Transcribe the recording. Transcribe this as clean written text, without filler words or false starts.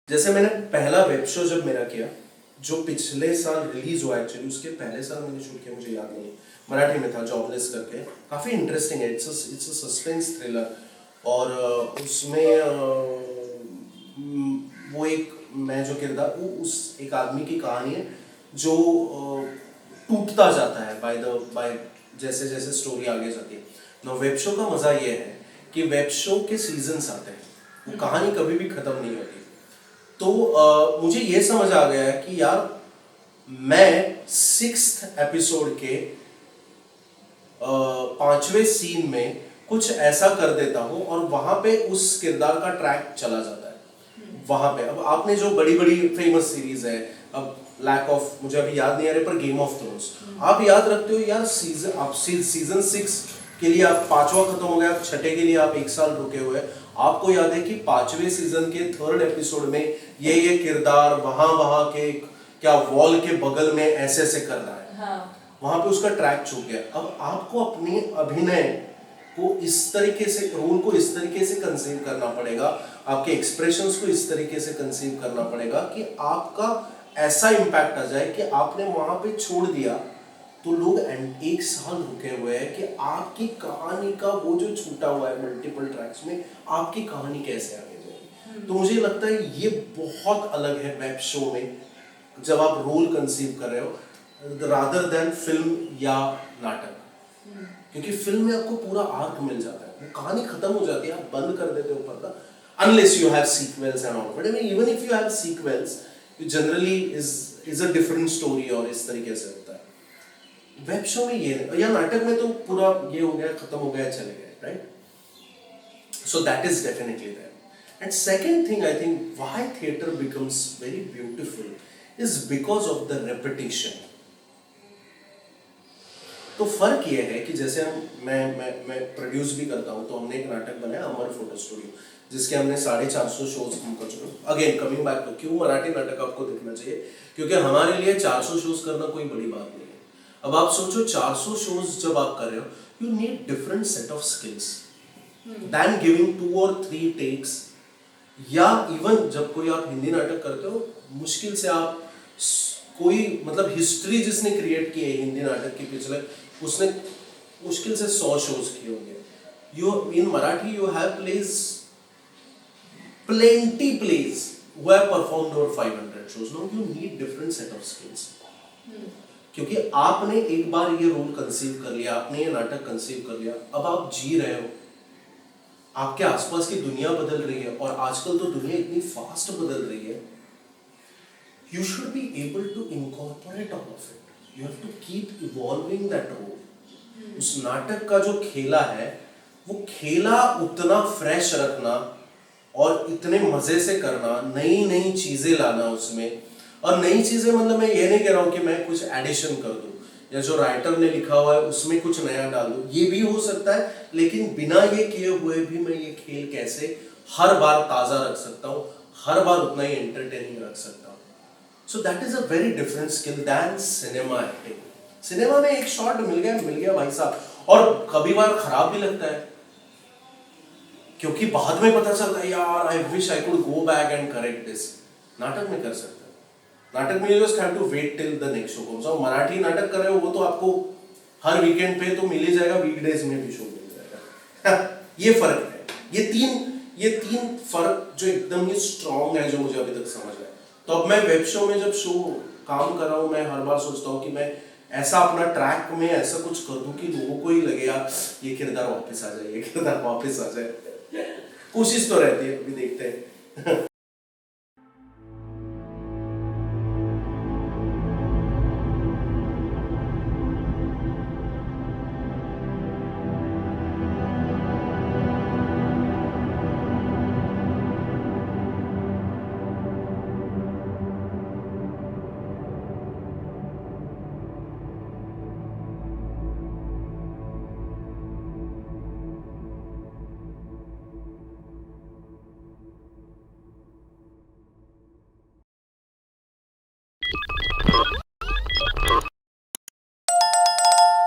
जैसे मैंने पहला वेब शो जब मेरा किया, जो पिछले साल रिलीज हुआ, एक्चुअली उसके पहले साल मैंने शूट किया, मुझे याद नहीं, मराठी में था, जॉबलेस करके। काफ़ी इंटरेस्टिंग है, इट्स अ सस्पेंस थ्रिलर। और उसमें वो एक, मैं जो किरदार, वो उस एक आदमी की कहानी है जो टूटता जाता है बाय जैसे जैसे स्टोरी आगे जाती है ना। वेब शो का मज़ा ये है कि वेब शो के सीजन्स आते हैं, वो कहानी कभी भी ख़त्म नहीं होती। तो मुझे ये समझ आ गया है कि यार मैं 6th एपिसोड के 5वें सीन में कुछ ऐसा कर देता हूँ और वहां पे उस किरदार का ट्रैक चला जाता है। वहां पे अब आपने जो बड़ी बड़ी फेमस सीरीज है, अब लैक ऑफ मुझे अभी याद नहीं आ रही, पर गेम ऑफ थ्रोन्स आप याद रखते हो यार, सीजन 6 के लिए आप 5वां खत्म हो गया, 6ठे के लिए आप 1 साल रुके हुए। आपको याद है कि 5वें सीजन के 3rd एपिसोड में ये किरदार वहां के क्या वॉल के बगल में ऐसे ऐसे कर रहा है। हाँ। वहां पे उसका ट्रैक छूट गया। अब आपको अपनी अभिनय को इस तरीके से, रोल को इस तरीके से कंसीव करना पड़ेगा, आपके एक्सप्रेशंस को इस तरीके से कंसीव करना पड़ेगा कि आपका ऐसा इम्पैक्ट आ जाए कि आपने वहां पे छोड़ दिया तो लोग 1 साल रुके हुए हैं कि आपकी कहानी का वो जो छूटा हुआ है मल्टीपल ट्रैक्स में, आपकी कहानी कैसे आगे जाएगी। तो मुझे लगता है ये बहुत अलग है वेब शो में, जब आप रोल कंसीव कर रहे हो रादर देन फिल्म या नाटक। क्योंकि फिल्म में आपको पूरा आर्क मिल जाता है, वो कहानी खत्म हो जाती है, आप बंद कर देते हो ऊपर का, unless you have sequels and all. But even if you have sequels, you generally is a different story, और इस तरीके से होता है। वेब शो में ये, या नाटक में तो पूरा ये हो गया, खत्म हो गया, चले गए, right? So that is definitely there. And second thing, I think why theatre becomes very beautiful is because of the repetition. तो फर्क ये है कि जैसे मैं प्रोड्यूस भी करता हूँ, तो हमने एक नाटक बनाया अमर फोटो स्टूडियो, जिसके हमने 450 शोज कर चुके। अगेन कमिंग बैक टू क्यों मराठी नाटक आपको देखना चाहिए, क्योंकि हमारे लिए 400 शोज करना कोई बड़ी बात नहीं है। अब आप सोचो 400 शोज जब आप कर रहे हो, you need different set of skills than giving 2 or 3 takes. या इवन जब कोई आप हिंदी नाटक करते हो, मुश्किल से आप कोई मतलब हिस्ट्री जिसने क्रिएट की है हिंदी नाटक की पिछले, उसने मुश्किल से 100 शोज किए होंगे। You in Marathi you have plays, plenty plays who have performed over 500 shows. Now you need different set of skills. क्योंकि आपने एक बार ये रोल कंसीव कर लिया, आपने ये नाटक कंसीव कर लिया, अब आप जी रहे हो, आपके आसपास की दुनिया बदल रही है, और आजकल तो दुनिया इतनी फास्ट बदल रही है। You should be able to incorporate all of it. You have to keep evolving that role. उस नाटक का जो खेला है, वो खेला उतना फ्रेश रखना और इतने मजे से करना, नई नई चीजें लाना उसमें। और नई चीजें मतलब मैं ये नहीं कह रहा हूँ कि मैं कुछ एडिशन कर दूं, या जो राइटर ने लिखा हुआ है उसमें कुछ नया डाल दूं, ये भी हो सकता है, लेकिन बिना ये किए हुए भी मैं ये खेल कैसे हर बार ताजा रख सकता हूँ, हर बार उतना ही एंटरटेनिंग रख सकता हूँ। So that is a very different skill than cinema acting. Cinema में एक शॉट मिल गया भाई साहब, और कभी बार खराब भी लगता है, क्योंकि बाद में पता चलता है यार I wish I could go back and correct this. नाटक में कर सकते हैं, नाटक में you just have to wait till the next show comes. और मराठी नाटक कर रहे हो, वो तो आपको हर वीकेंड पे तो मिल ही जाएगा, वीकडेज में भी शो मिल जाएगा। ये फर्क है, ये तीन फर्क जो एकदम ही स्ट्रॉन्ग है, जो मुझे अभी तक समझ आया। तो अब मैं वेब शो में जब शो काम कर रहा हूँ, मैं हर बार सोचता हूँ कि मैं ऐसा अपना ट्रैक में ऐसा कुछ कर दूं कि लोगों को ही लगे यार ये किरदार वापस आ जाए, ये किरदार वापस आ जाए। कोशिश तो रहती है, अभी देखते हैं।